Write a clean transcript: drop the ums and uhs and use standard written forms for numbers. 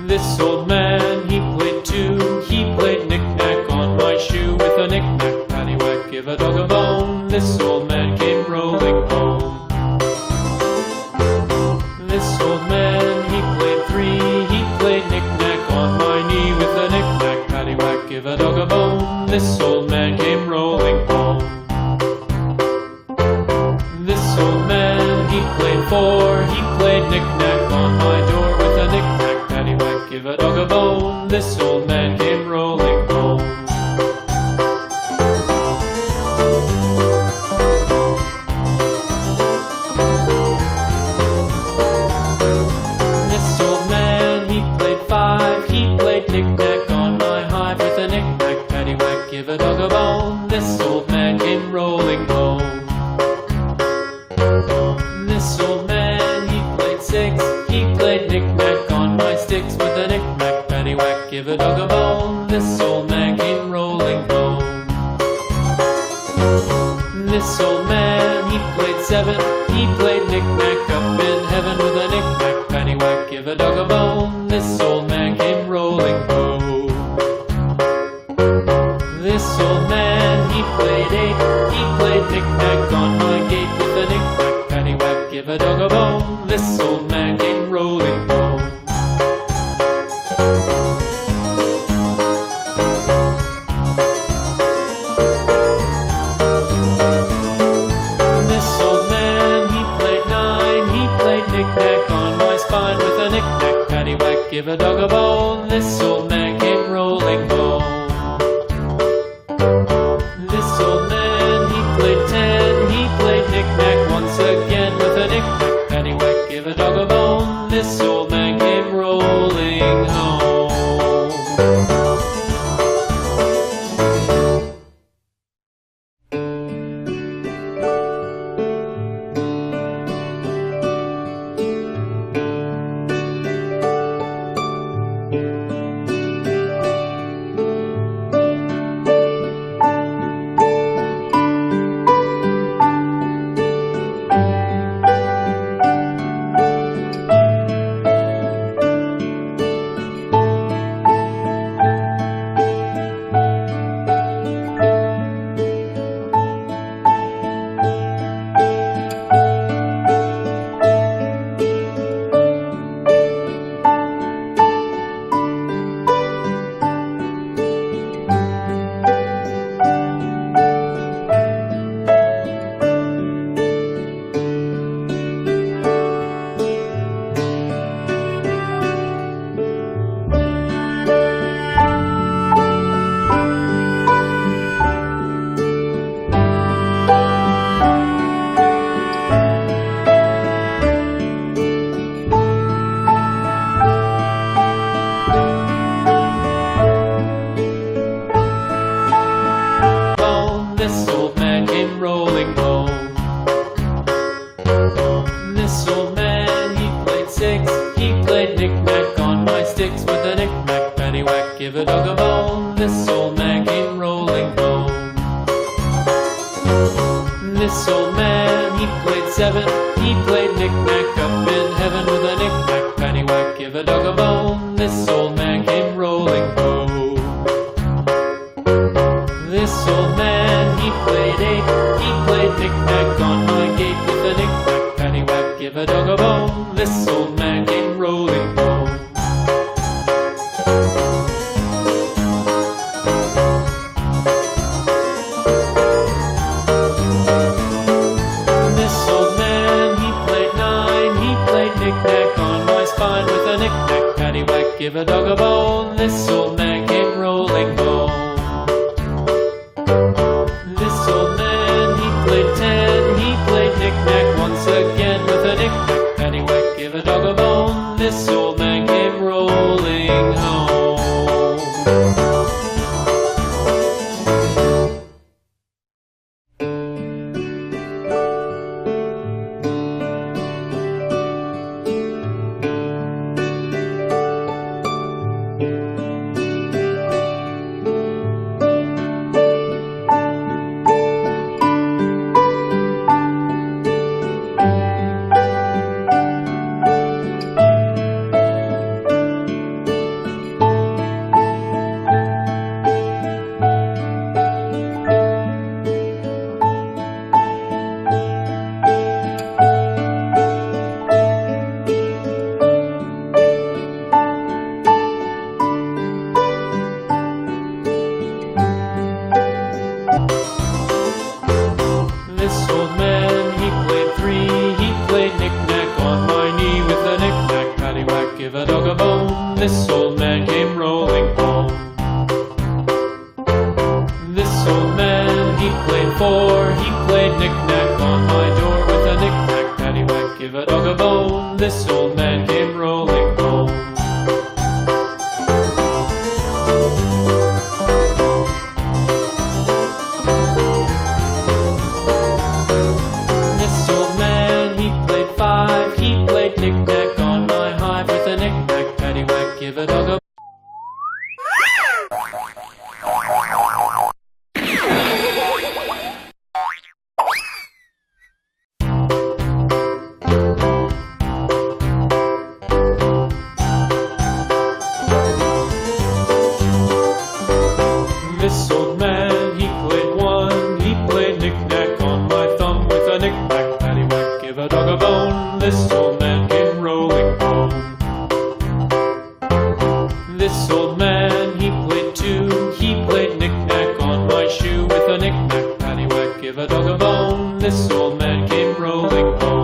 This old man, he played too. He played knick-knack on my shoe. With a knick-knack, paddywhack, give a dog a bone. This old man came rolling home. This old man, he played three. He played knick-knack on my knee. With a knick-knack, paddywhack, give a dog a bone. This old man came rolling home. This old man, he played four. He played knick-knack on my door. With a knick-knack, paddywhack, give a dog a bone. This old man came rolling home. This old man, he played five. He played knick-knack on my hive. With a knick-knack, paddywhack, give a dog a bone. This old man came rolling home. This old man, he played six. He played knick-knack on my sticks. With a knick-knack, paddywhack, give a dog a bone. This old man came rolling home. This old man, he played seven. He played knick-knack up in heaven. With a knick-knack, paddywhack, give a dog a bone. This old man came rolling home. This old man, he played eight. He played knick-knack on my gate. With a knick-knack, paddywhack, give a dog a bone. This old man came rolling home. This old man, he played nine. He played knick-knack on my spine. With a knick-knack, paddywhack, give a dog a bone. This old man came rolling home. This old man, he played ten. He played knick-knack once again. With a knick-knack, paddywhack, give a dog a bone. This old man came rolling home. This old man came rolling home. This old man, he played six. He played knick-knack on my sticks. With a knick-knack, paddywhack, give a dog a bone. This old man came rolling home. This old man, he played seven. He played knick-knack up in heaven. With a knick-knack, paddywhack, give a dog a bone. This old man came rolling home. This old man, he played eight. He played knick-knack on my gate. With a knick-knack, paddywhack, give a dog a bone. This old man came rolling home. This old man, he played nine. He played knick-knack on my spine. With a knick-knack, paddywhack, give a dog a bone. This old man came rolling home. This old man, he played ten. He played knick-knack once again. With a knick-knack, paddywhack, give a dog a bone. This old man came rolling home. this old man came rolling home. This old man, he played four, he played knick-knack on my door with a knick-knack, paddywhack, give a dog a bone. This old man came rolling home. This old man, he played five, he played knick-knack on my hive with a knick-knack, paddywhack, give a dog a This old man, he played one, he played knick-knack on my thumb with a knick-knack, paddywhack, give a dog a bone. This old man came rolling home. This old man, he played two, he played knick-knack on my shoe with a knick-knack, paddywhack, give a dog a bone. This old man came rolling home.